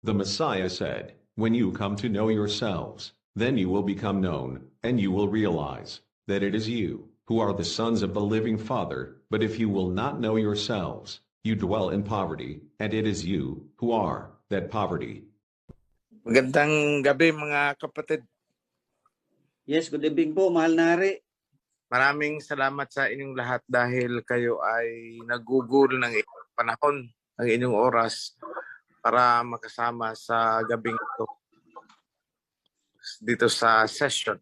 The Messiah said, "When you come to know yourselves, then you will become known, and you will realize that it is you who are the sons of the living Father. But if you will not know yourselves, you dwell in poverty, and it is you who are that poverty." Magandang gabi mga kapatid. Yes, good evening po, mahal na hari. Maraming salamat sa inyong lahat dahil kayo ay nagugol ng inyong panahon, ng inyong oras para makasama sa gabing ito dito sa session.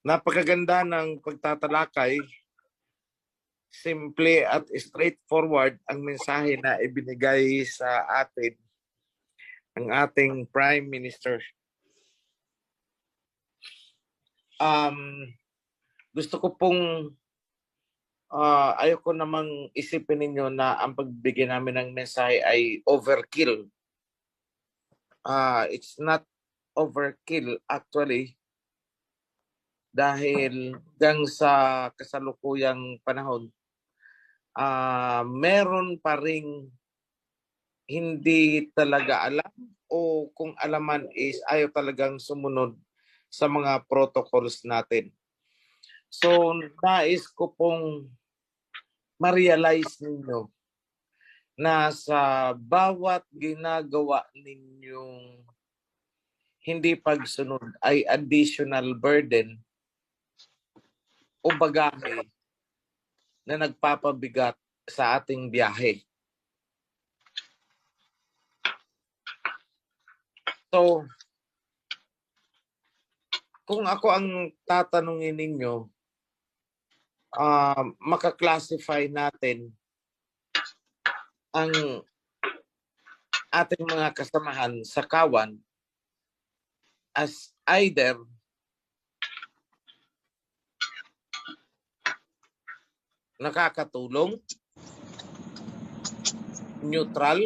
Napakaganda ng pagtatalakay. Simple at straightforward ang mensahe na ibinigay sa atin ng ating Prime Minister. Gusto ko pong ayoko namang isipin ninyo na ang pagbigay namin ng mensahe ay overkill. It's not overkill actually dahil hanggang sa kasalukuyang panahon meron pa ring hindi talaga alam o kung alaman is ayaw talagang sumunod sa mga protocols natin. So, nais ko pong ma-realize ninyo na sa bawat ginagawa ninyong hindi pagsunod ay additional burden o bagahe na nagpapabigat sa ating biyahe. So, kung ako ang tatanungin ninyo, maka-classify natin ang ating mga kasamahan sa kawan as either nakakatulong, neutral,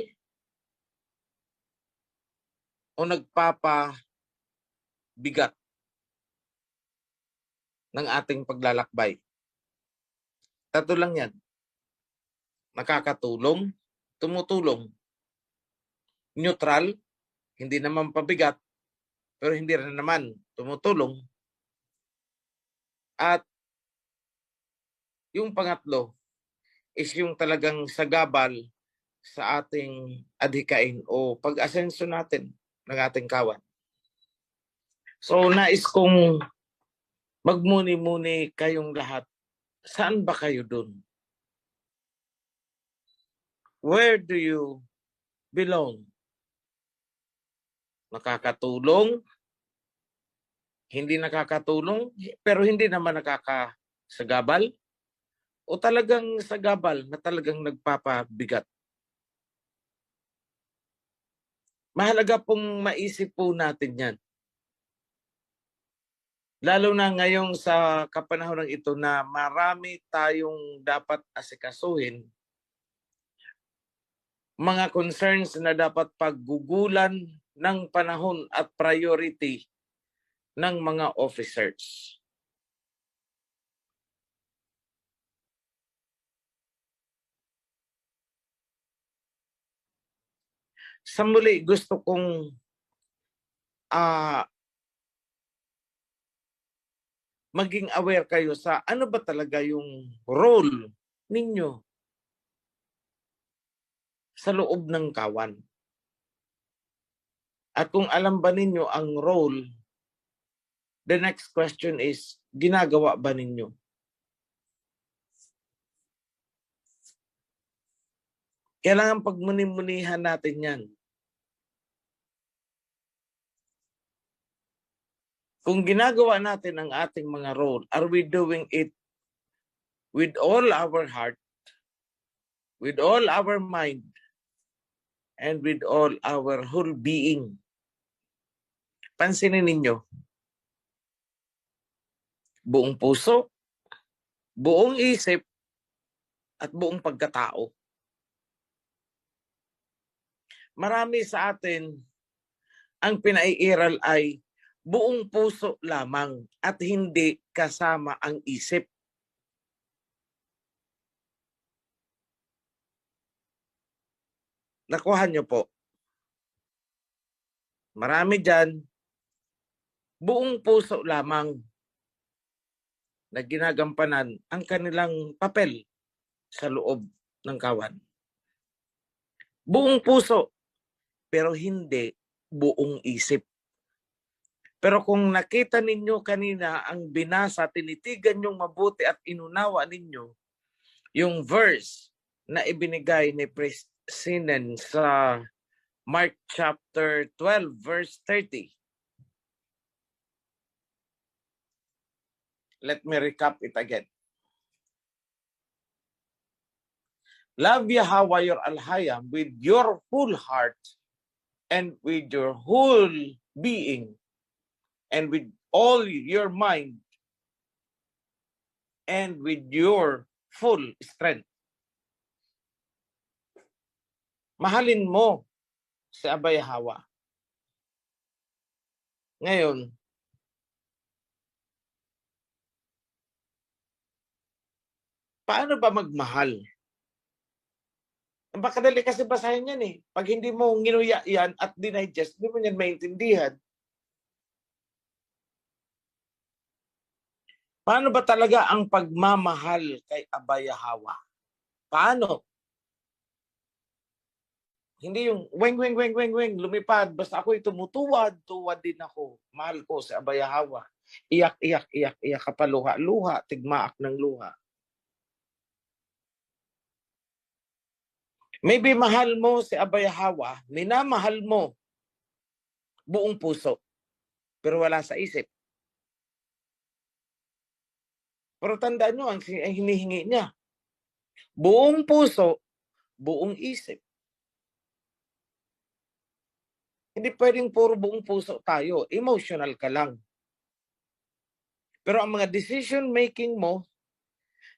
o nagpapabigat ng ating paglalakbay. Tatlo lang yan. Nakakatulong, tumutulong. Neutral, hindi naman pabigat, pero hindi rin naman tumutulong. At yung pangatlo is yung talagang sagabal sa ating adhikain o pag-asenso natin ng ating kawan. So nais kong magmuni-muni kayong lahat. Saan ba kayo dun? Where do you belong? Nakakatulong? Hindi nakakatulong? Pero hindi naman nakakasagabal? O talagang sagabal na talagang nagpapabigat? Mahalaga pong maisip po natin yan. Lalo na ngayong sa kapanahon ito na marami tayong dapat asikasuhin, mga concerns na dapat paggugulan ng panahon at priority ng mga officers. Sa muli, gusto kong maging aware kayo sa ano ba talaga yung role ninyo sa loob ng kawan. At kung alam ba ninyo ang role, the next question is, ginagawa ba ninyo? Kailangan pagmuni-munihan natin yan. Kung ginagawa natin ang ating mga role, are we doing it with all our heart, with all our mind, and with all our whole being? Pansinin ninyo, buong puso, buong isip, at buong pagkatao. Marami sa atin ang pinaiiral ay buong puso lamang at hindi kasama ang isip. Nakuha niyo po. Marami dyan, buong puso lamang na ginagampanan ang kanilang papel sa loob ng kawan. Buong puso, pero hindi buong isip. Pero kung nakita ninyo kanina ang binasa, tinitigan nyong mabuti at inunawa ninyo yung verse na ibinigay ni Priest Sinan sa Mark chapter 12, verse 30. Let me recap it again. Love Yahweh your Alhayam with your whole heart and with your whole being and with all your mind and with your full strength. Mahalin mo si Abay Hawa. Ngayon, paano ba magmahal? Baka dali kasi basahin yan eh. Pag hindi mo nginuya yan at dinigest, hindi mo yan maintindihan. Paano ba talaga ang pagmamahal kay Abay Hawa? Paano? Hindi yung weng, lumipad. Basta ako'y tumutuwad, tuwad din ako. Mahal ko si Abay Hawa. Iyak, kapaluha-luha, tigmaak ng luha. Maybe mahal mo si Abay Hawa, minamahal mo buong puso, pero wala sa isip. Pero tandaan nyo, ang hinihingi niya, buong puso, buong isip. Hindi pwedeng puro buong puso tayo, emotional ka lang. Pero ang mga decision making mo,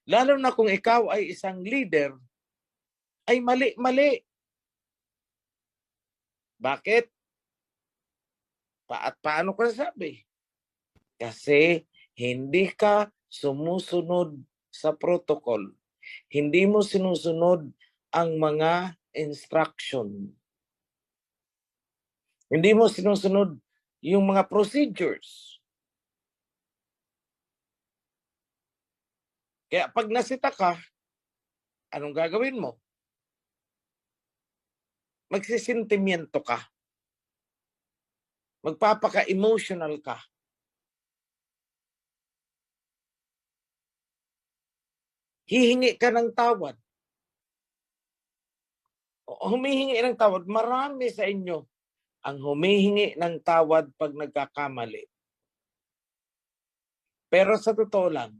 lalo na kung ikaw ay isang leader, ay mali-mali. Bakit? Paano ko nasabi? Kasi hindi ka sumusunod sa protocol. Hindi mo sinusunod ang mga instruction. Hindi mo sinusunod yung mga procedures. Kaya pag nasita ka, anong gagawin mo? Magsisentimiento ka. Magpapaka-emotional ka. Hihingi ka ng tawad. Humihingi ng tawad. Marami sa inyo ang humihingi ng tawad pag nagkakamali. Pero sa totoo lang,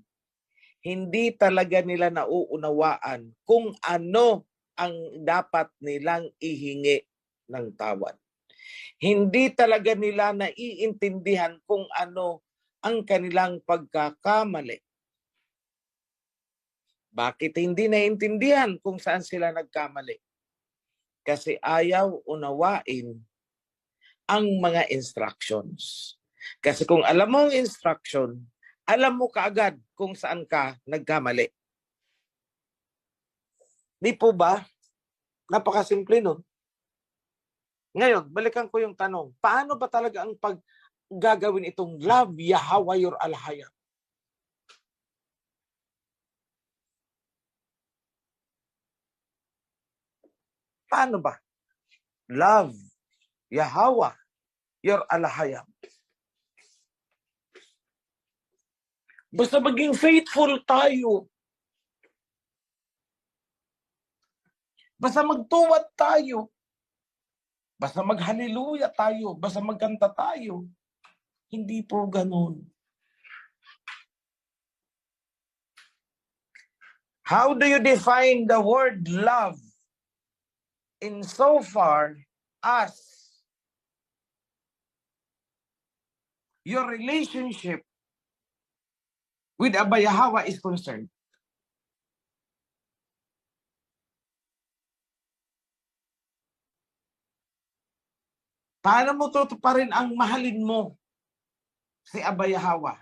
hindi talaga nila nauunawaan kung ano ang dapat nilang ihingi ng tawad. Hindi talaga nila naiintindihan kung ano ang kanilang pagkakamali. Bakit hindi naiintindihan kung saan sila nagkamali? Kasi ayaw unawain ang mga instructions. Kasi kung alam mo ang instruction, alam mo kaagad kung saan ka nagkamali. Di po ba? Napakasimple nun. Ngayon, balikan ko yung tanong. Paano ba talaga ang paggagawin itong love Yahweh your Alhayam? Paano ba? Love Yahweh your Alhayam. Basta maging faithful tayo. Basta magtuwad tayo. Basta maghaleluya tayo. Basta magkanta tayo. Hindi po ganun. How do you define the word love? In so far as your relationship with Abay Hawa is concerned. Paano mo tutuparin ang mahalin mo si Abay Hawa?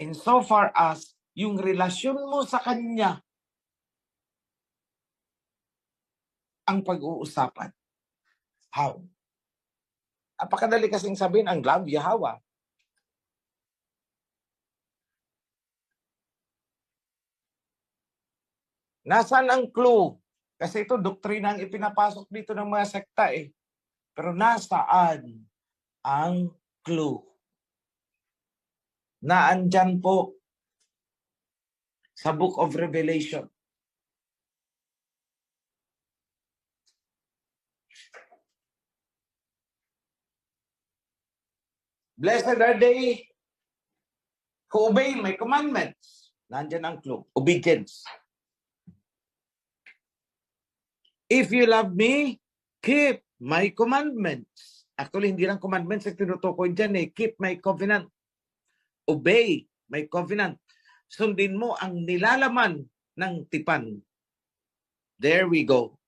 In so far as yung relasyon mo sa kanya ang pag-uusapan. How? Napakadali kasing sabihin ang love Yahweh. Nasaan ang clue? Kasi ito, doktrina ang ipinapasok dito ng mga sekta eh. Pero nasaan ang clue? Naandyan po sa Book of Revelation. Blessed are they who obey my commandments. Nandyan ang clue. Obedience. If you love me, keep my commandments. Actually, hindi lang commandments ang tinutukoy dyan eh. Keep my covenant. Obey my covenant. Sundin mo ang nilalaman ng tipan. There we go.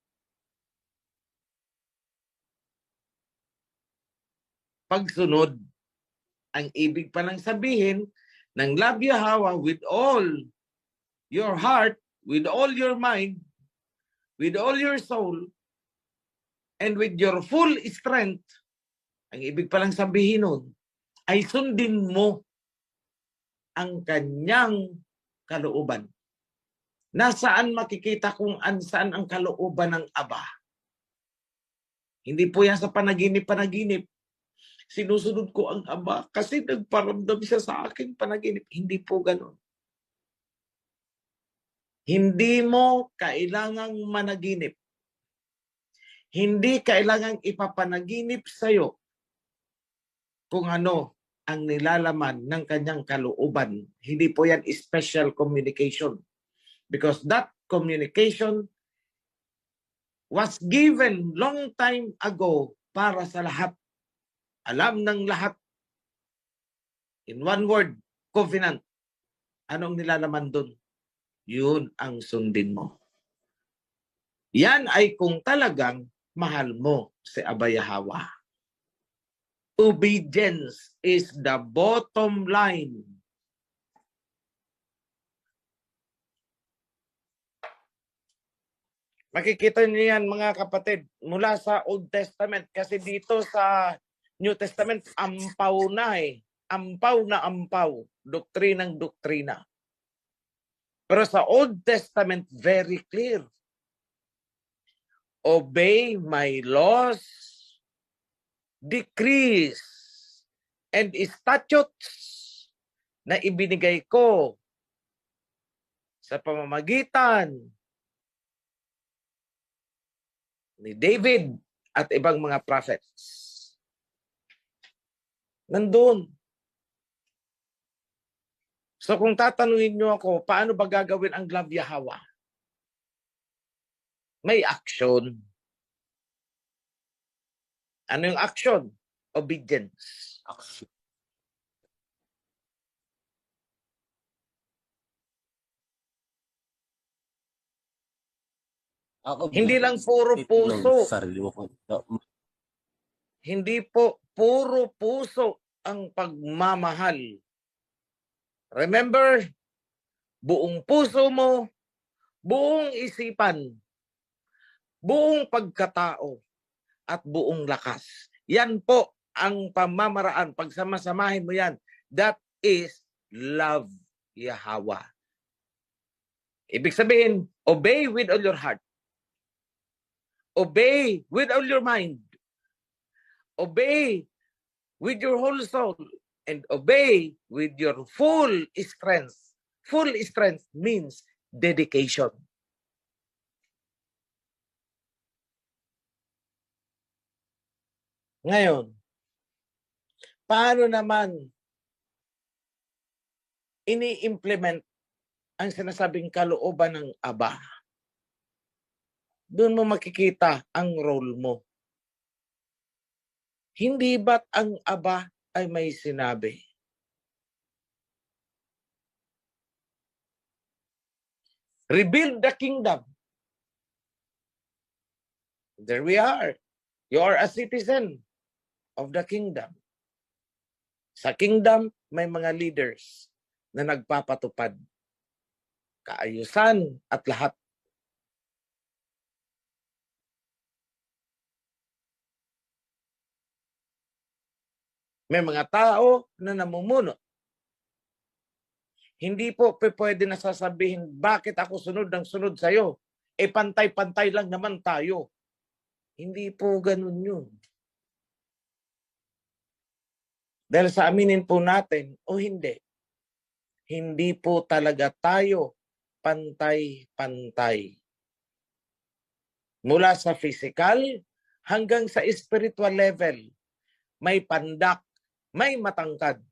Pagsunod. Ang ibig palang sabihin ng love Yahweh with all your heart, with all your mind, with all your soul, and with your full strength, ang ibig palang sabihin nun, ay sundin mo ang kanyang kalooban. Nasaan makikita kung saan ang kalooban ng Aba? Hindi po yan sa panaginip-panaginip. Sinusunod ko ang Aba kasi nagparamdam siya sa akin panaginip. Hindi po ganun. Hindi mo kailangang managinip. Hindi kailangang ipapanaginip sa'yo kung ano ang nilalaman ng kanyang kalooban. Hindi po yan special communication. Because that communication was given long time ago para sa lahat. Alam ng lahat. In one word, covenant. Anong nilalaman dun? Yun ang sundin mo. Yan ay kung talagang mahal mo si Aba Yahweh. Obedience is the bottom line. Makikita niyo yan mga kapatid mula sa Old Testament kasi dito sa New Testament ampaw na eh. Ampaw na ampaw. Doktrinang doktrina. Pero sa Old Testament very clear. Obey my laws, decrees, and statutes na ibinigay ko sa pamamagitan ni David at ibang mga prophets. Nandun. So kung tatanungin nyo ako, paano ba gagawin ang love Yahweh? May action. Ano yung action? Obedience. Hindi lang puro puso. Hindi po puro puso ang pagmamahal. Remember, buong puso mo, buong isipan, buong pagkatao, at buong lakas. Yan po ang pamamaraan. Pagsamasamahin mo yan, that is love Yahweh. Ibig sabihin, obey with all your heart. Obey with all your mind. Obey with your whole soul. And obey with your full strength. Full strength means dedication. Ngayon, paano naman ini-implement ang sinasabing kalooban ng Aba? Doon mo makikita ang role mo. Hindi ba't ang Aba ay may sinabi? Rebuild the kingdom. There we are. You are a citizen of the kingdom. Sa kingdom, may mga leaders na nagpapatupad. Kaayusan at lahat. May mga tao na namumuno. Hindi po pwede na sasabihin, bakit ako sunod ng sunod sa'yo? Pantay-pantay lang naman tayo. Hindi po ganun yun. Dahil sa aminin po natin, o hindi po talaga tayo pantay-pantay. Mula sa physical hanggang sa spiritual level, may pandak, may matangkad.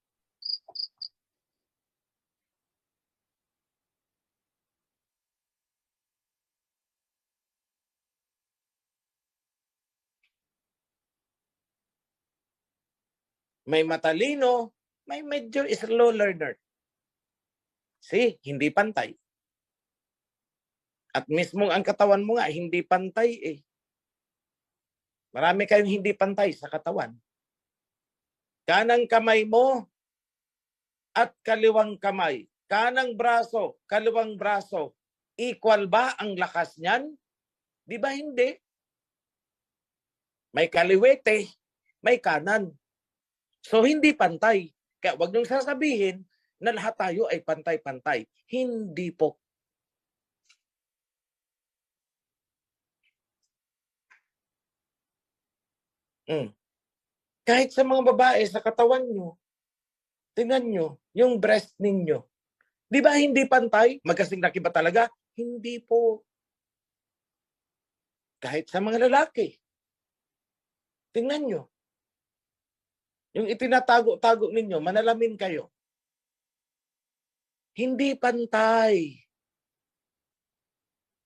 May matalino, may medyo slow learner. Hindi pantay. At mismo ang katawan mo nga, hindi pantay eh. Marami kayong hindi pantay sa katawan. Kanang kamay mo at kaliwang kamay. Kanang braso, kaliwang braso. Equal ba ang lakas niyan? Di ba hindi? May kaliwete, may kanan. So hindi pantay. Kaya wag niyong sasabihin na lahat tayo ay pantay-pantay. Hindi po. Kahit sa mga babae, sa katawan nyo, tingnan nyo, yung breast ninyo. Di ba hindi pantay? Magkasing laki ba talaga? Hindi po. Kahit sa mga lalaki. Tingnan nyo. Yung itinatago-tago ninyo, manalamin kayo. Hindi pantay.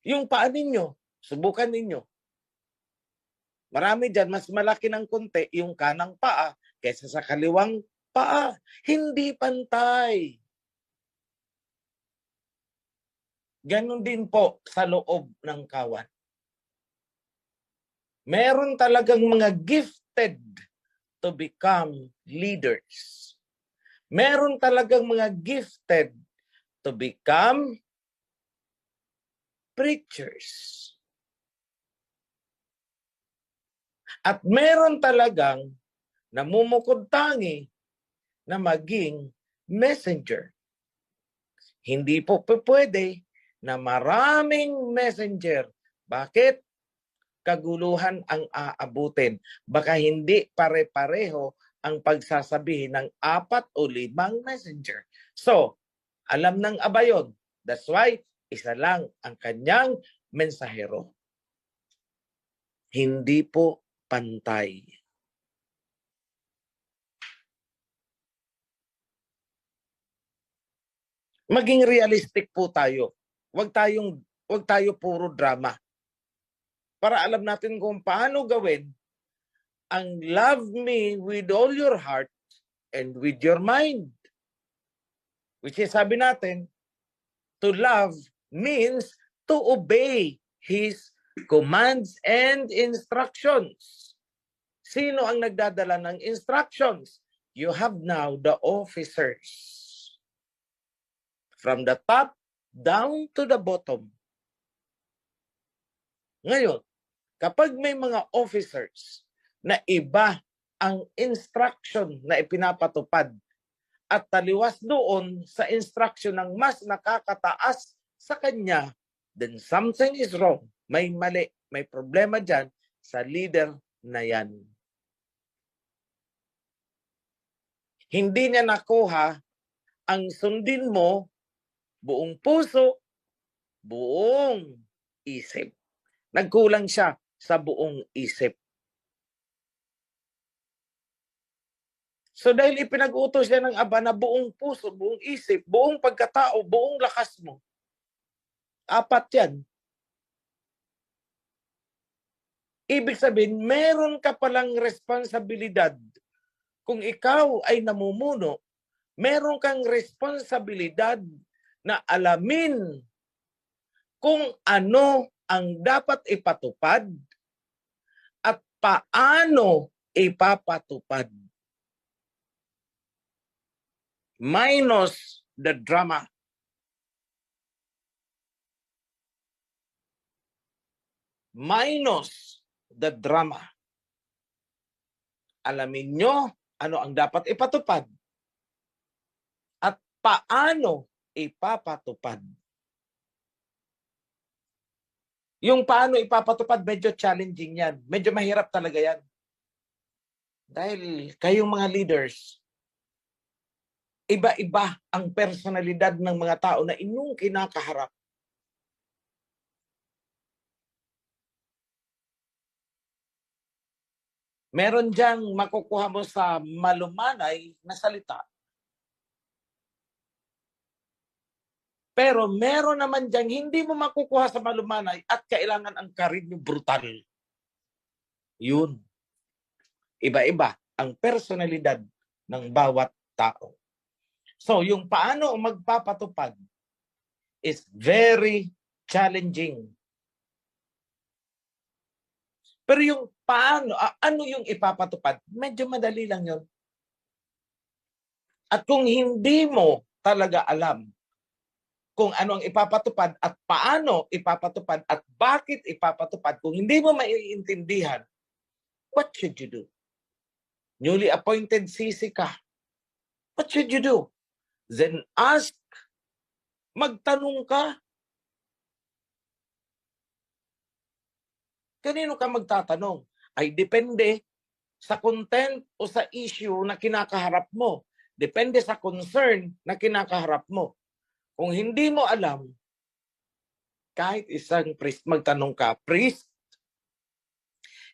Yung paa ninyo, subukan ninyo. Marami dyan, mas malaki ng konti yung kanang paa kaysa sa kaliwang paa. Hindi pantay. Ganon din po sa loob ng kawan. Meron talagang mga gifted to become leaders. Meron talagang mga gifted to become preachers. At meron talagang namumukod-tangi na maging messenger. Hindi po pwede na maraming messenger. Bakit? Kaguluhan ang aabutin. Baka hindi pare-pareho ang pagsasabihin ng 4 o 5 messenger. So, alam ng aba yun. That's why, isa lang ang kanyang mensahero. Hindi po pantay. Maging realistic po tayo. Huwag tayo puro drama. Para alam natin kung paano gawin ang love me with all your heart and with your mind. Which is, sabi natin, to love means to obey His commands and instructions. Sino ang nagdadala ng instructions? You have now the officers. From the top down to the bottom. Ngayon, kapag may mga officers na iba ang instruction na ipinapatupad at taliwas doon sa instruction ng mas nakakataas sa kanya, then something is wrong. May mali, may problema dyan sa leader na yan. Hindi niya nakuha ang sundin mo buong puso, buong isip. Nagkulang siya sa buong isip. So dahil ipinag-utos siya ng aba na buong puso, buong isip, buong pagkatao, buong lakas mo. 4 yan. Ibig sabihin, meron ka palang responsibilidad. Kung ikaw ay namumuno, meron kang responsibilidad na alamin kung ano ang dapat ipatupad at paano ipapatupad. Minus the drama. Minus the drama. Alamin nyo ano ang dapat ipatupad at paano ipapatupad. Yung paano ipapatupad, medyo challenging yan. Medyo mahirap talaga yan. Dahil kayong mga leaders, iba-iba ang personalidad ng mga tao na inyong kinakaharap. Meron diyang makukuha mo sa malumanay na salita. Pero meron naman diyang hindi mo makukuha sa malumanay at kailangan ang karinyo brutal. Yun. Iba-iba ang personalidad ng bawat tao. So, yung paano magpapatupad is very challenging. Pero yung paano, ano yung ipapatupad, medyo madali lang yun. At kung hindi mo talaga alam kung ano ang ipapatupad at paano ipapatupad at bakit ipapatupad, kung hindi mo maiintindihan, what should you do? Newly appointed CC ka. What should you do? Then ask, magtanong ka. Kanino ka magtatanong? Ay depende sa content o sa issue na kinakaharap mo. Depende sa concern na kinakaharap mo. Kung hindi mo alam, kahit isang priest, magtanong ka, priest,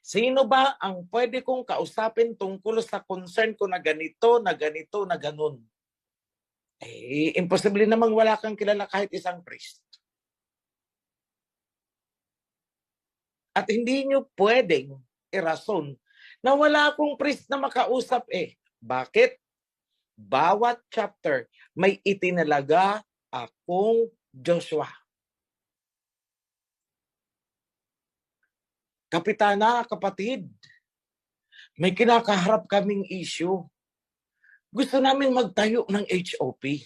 sino ba ang pwede kong kausapin tungkol sa concern ko na ganito, na ganito, na ganun? Eh, imposible namang wala kang kilala kahit isang priest. At hindi nyo pwedeng irason na wala akong priest na makausap eh. Bakit? Bawat chapter may itinalaga akong Joshua. Kapitana, kapatid, may kinakaharap kaming issue. Gusto namin magtayo ng HOP.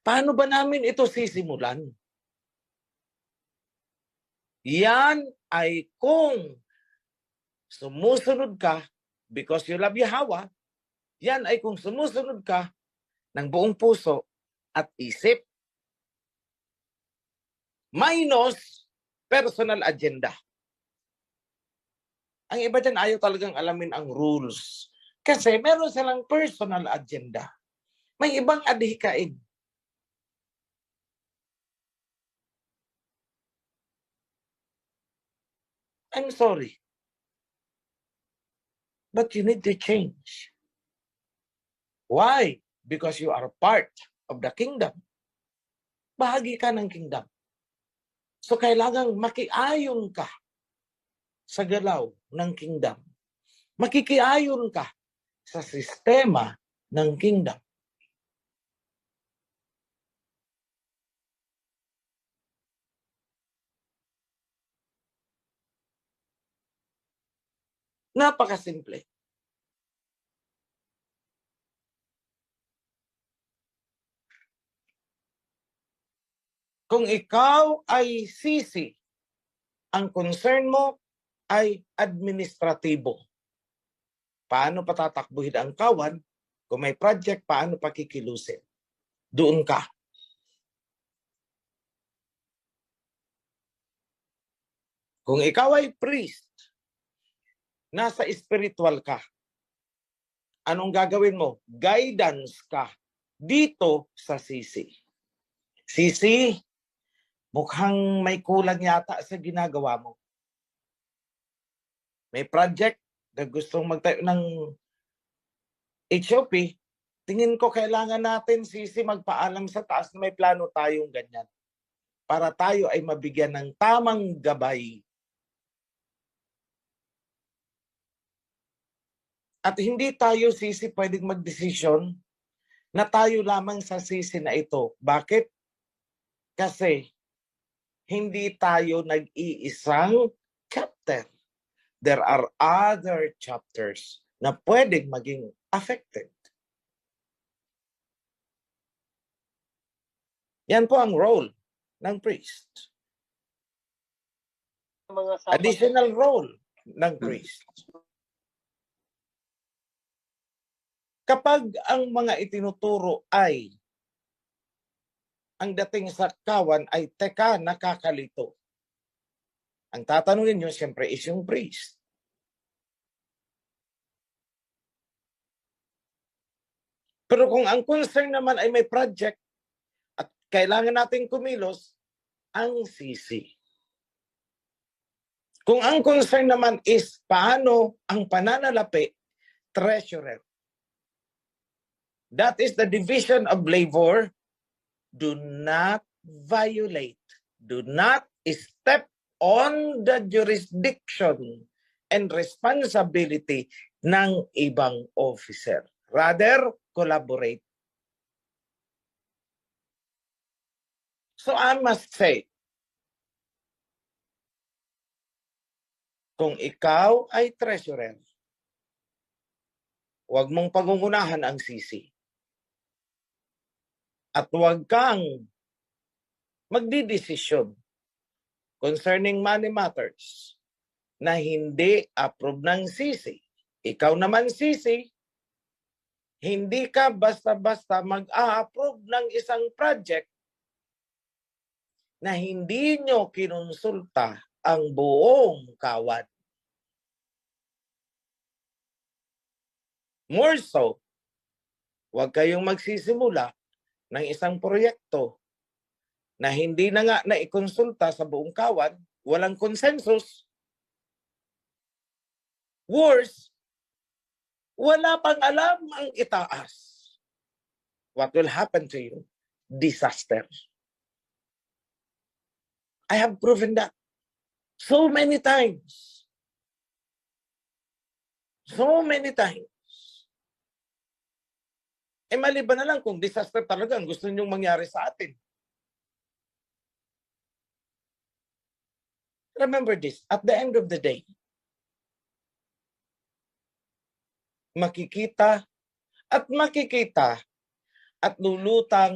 Paano ba namin ito sisimulan? Yan ay kung sumusunod ka because you love Yahweh, yan ay kung sumusunod ka ng buong puso at isip. Minus personal agenda. Ang iba dyan ayaw talagang alamin ang rules. Kasi meron silang personal agenda. May ibang adhikain. I'm sorry. But you need to change. Why? Because you are part of the kingdom. Bahagi ka ng kingdom. So kailangang makiayon ka sa galaw ng kingdom. Makikiayon ka sa sistema ng kingdom. Napakasimple. Kung ikaw ay sisi, ang concern mo ay administratibo. Paano patatakbuhin ang kawan? Kung may project, paano pakikilusin? Doon ka. Kung ikaw ay priest, nasa spiritual ka, anong gagawin mo? Guidance ka dito sa sisi. Sisi, mukhang may kulang yata sa ginagawa mo. May project na gustong magtayo ng HOP, tingin ko kailangan natin, sisi, magpaalam sa taas na may plano tayong ganyan. Para tayo ay mabigyan ng tamang gabay. At hindi tayo, sisi, pwedeng magdesisyon na tayo lamang sa sisi na ito. Bakit? Kasi hindi tayo nag-iisang chapter. There are other chapters na pwedeng maging affected. Yan po ang role ng priest. Additional role ng priest. Kapag ang mga itinuturo ay ang dating sa kawan ay teka, nakakalito. Ang tatanungin nyo, siyempre, is yung priest. Pero kung ang concern naman ay may project at kailangan nating kumilos, ang sisi. Kung ang concern naman is paano ang pananalapi, treasurer. That is the division of labor. Do not violate. Do not step on the jurisdiction and responsibility ng ibang officer. Rather, collaborate. So I must say, kung ikaw ay treasurer, huwag mong pagungunahan ang sisi. At huwag kang magdidesisyon concerning money matters na hindi approve ng sisi. Ikaw naman sisi, hindi ka basta-basta mag-a-approve ng isang project na hindi nyo kinonsulta ang buong kawan. More so, huwag kayong magsisimula ng isang proyekto na hindi na nga naikonsulta sa buong kawan, walang consensus. Worse, wala pang alam ang itaas. What will happen to you? Disaster. I have proven that so many times. So many times. Maliban na lang kung disaster talaga ang gusto nyong mangyari sa atin. Remember this, at the end of the day, makikita at lulutang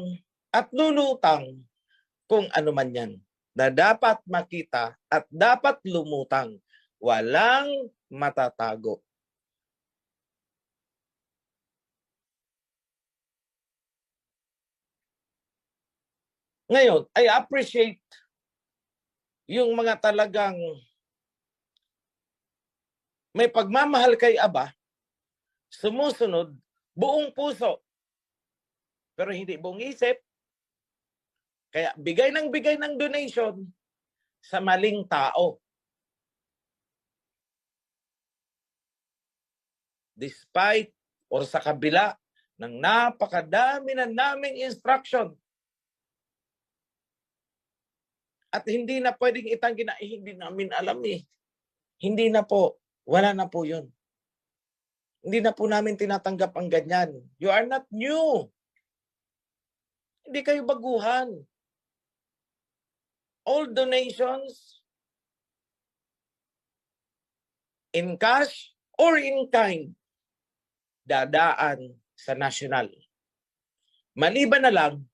kung ano man yan na dapat makita at dapat lumutang. Walang matatago. Ngayon, I appreciate yung mga talagang may pagmamahal kay Aba, sumusunod buong puso, pero hindi buong isip. Kaya bigay ng donation sa maling tao. Despite or sa kabila ng napakadami na naming instruction. At hindi na pwedeng itanggi na hindi namin alam eh. Hindi na po. Wala na po yun. Hindi na po namin tinatanggap ang ganyan. You are not new. Hindi kayo baguhan. All donations in cash or in kind dadaan sa national. Maliban na lang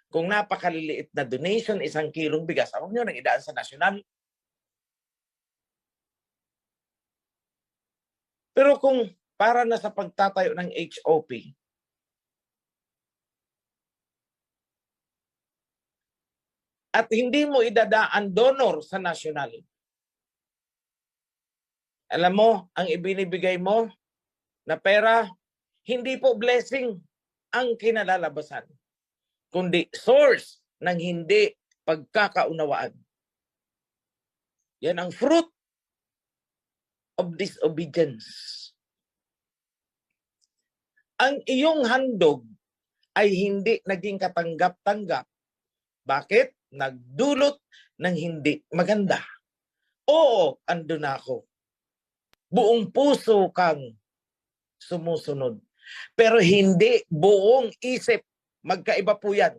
kung napakaliliit na donation, 1 kilong bigas, huwag nyo nang idaan sa national. Pero kung para na sa pagtatayo ng HOP, at hindi mo idadaan donor sa national, alam mo, ang ibinibigay mo na pera, hindi po blessing ang kinalalabasan, kundi source ng hindi pagkakaunawaan. Yan ang fruit of disobedience. Ang iyong handog ay hindi naging katanggap-tanggap. Bakit? Nagdulot ng hindi maganda. Oo, andun ako. Buong puso kang sumusunod. Pero hindi buong isip. Magkaiba po yan.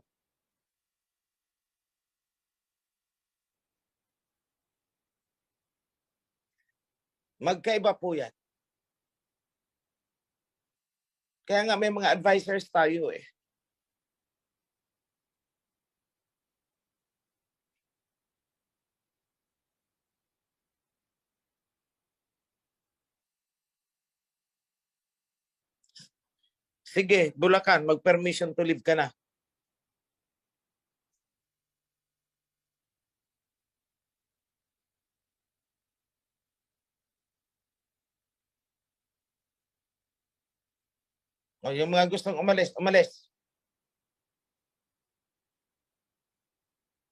Magkaiba po yan. Kaya nga may mga advisors tayo eh. Sige, Bulacan, mag-permission to live ka na. O, yung mga gustong umalis, umalis.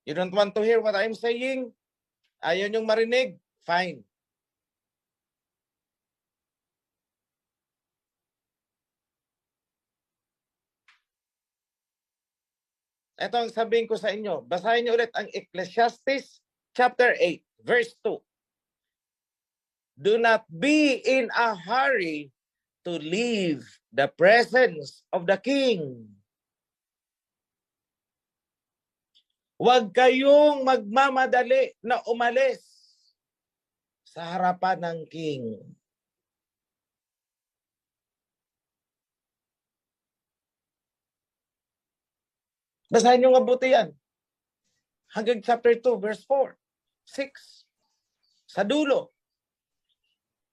You don't want to hear what I'm saying? Ayaw niyong marinig? Fine. Ito ang sabihin ko sa inyo. Basahin niyo ulit ang Ecclesiastes chapter 8, verse 2. Do not be in a hurry to leave the presence of the king. Huwag kayong magmamadali na umalis sa harapan ng king. Basahin nyo nga buti yan. Hanggang chapter 2, verse 4, 6. Sa dulo.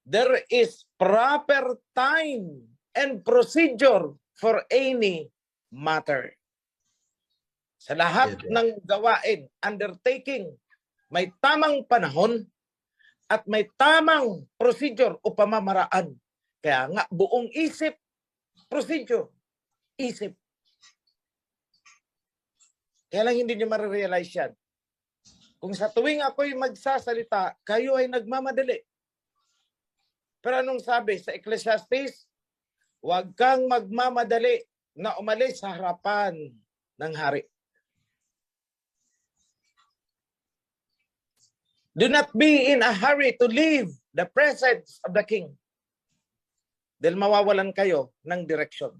There is proper time and procedure for any matter. Sa lahat ng gawain, undertaking, may tamang panahon at may tamang procedure o pamamaraan. Kaya nga, buong isip, procedure, isip. Kaya lang hindi nyo marirealize yan. Kung sa tuwing ako'y magsasalita, kayo ay nagmamadali. Pero anong sabi sa Ecclesiastes? Huwag kang magmamadali na umalis sa harapan ng hari. Do not be in a hurry to leave the presence of the king. Dahil mawawalan kayo ng direksyon.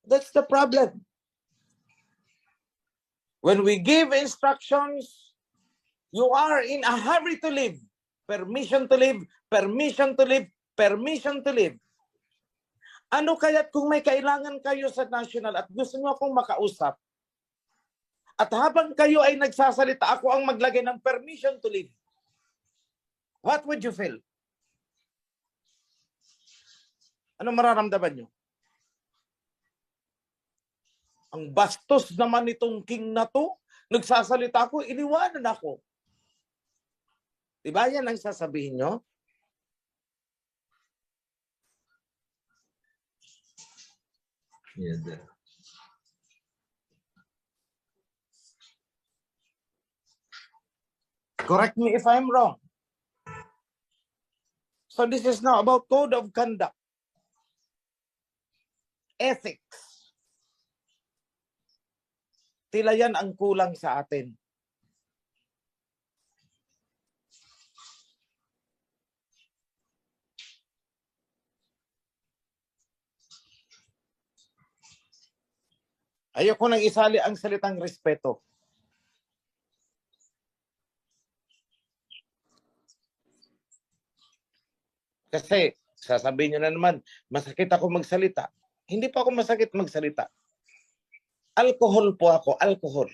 That's the problem. When we give instructions, you are in a hurry to live. Permission to live, permission to live, permission to live. Ano kaya't kung may kailangan kayo sa national at gusto nyo akong makausap, at habang kayo ay nagsasalita, ako ang maglagay ng permission to live, what would you feel? Ano mararamdaman nyo? Ang bastos naman itong king na to. Nagsasalita ako, iniwanan ako. Diba yan ang sasabihin nyo? Yes. Correct me if I'm wrong. So this is now about code of conduct. Ethics. Tila yan ang kulang sa atin. Ayoko nang isali ang salitang respeto. Kasi, sasabihin nyo na naman, masakit ako magsalita. Hindi pa ako masakit magsalita. Alcohol po ako, alcohol.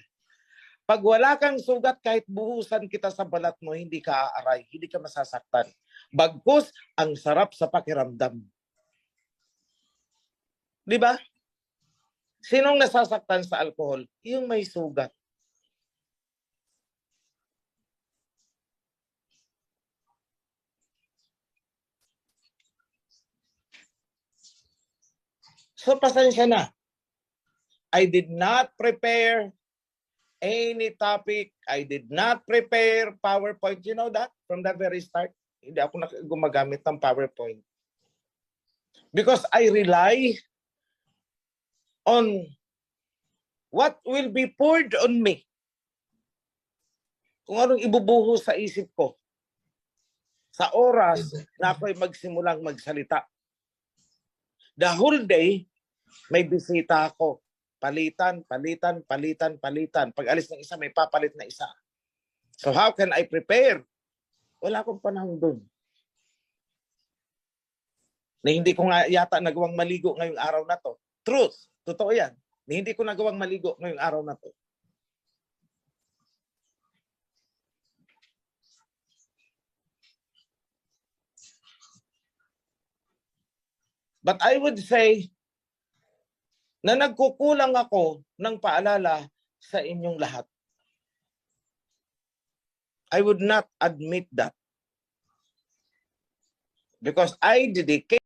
Pag wala kang sugat, kahit buhusan kita sa balat mo, hindi ka aaray, hindi ka masasaktan. Bagkus, ang sarap sa pakiramdam. Di ba? Sinong nasasaktan sa alcohol? Yung may sugat. So, pasensya na. I did not prepare any topic. I did not prepare PowerPoint. You know that? From the very start, hindi ako gumagamit ng PowerPoint. Because I rely on what will be poured on me. Kung anong ibubuhos sa isip ko. Sa oras na ako'y magsimulang magsalita. The whole day, may bisita ako. Palitan, palitan, palitan, palitan. Pag alis ng isa, may papalit na isa. So how can I prepare? Wala akong panahon dun. Na hindi ko nga yata nagawang maligo ngayong araw na to. Truth. Totoo yan. na hindi ko nagawang maligo ngayong araw na to. But I would say na nagkukulang ako ng paalala sa inyong lahat. I would not admit that. Because I dedicate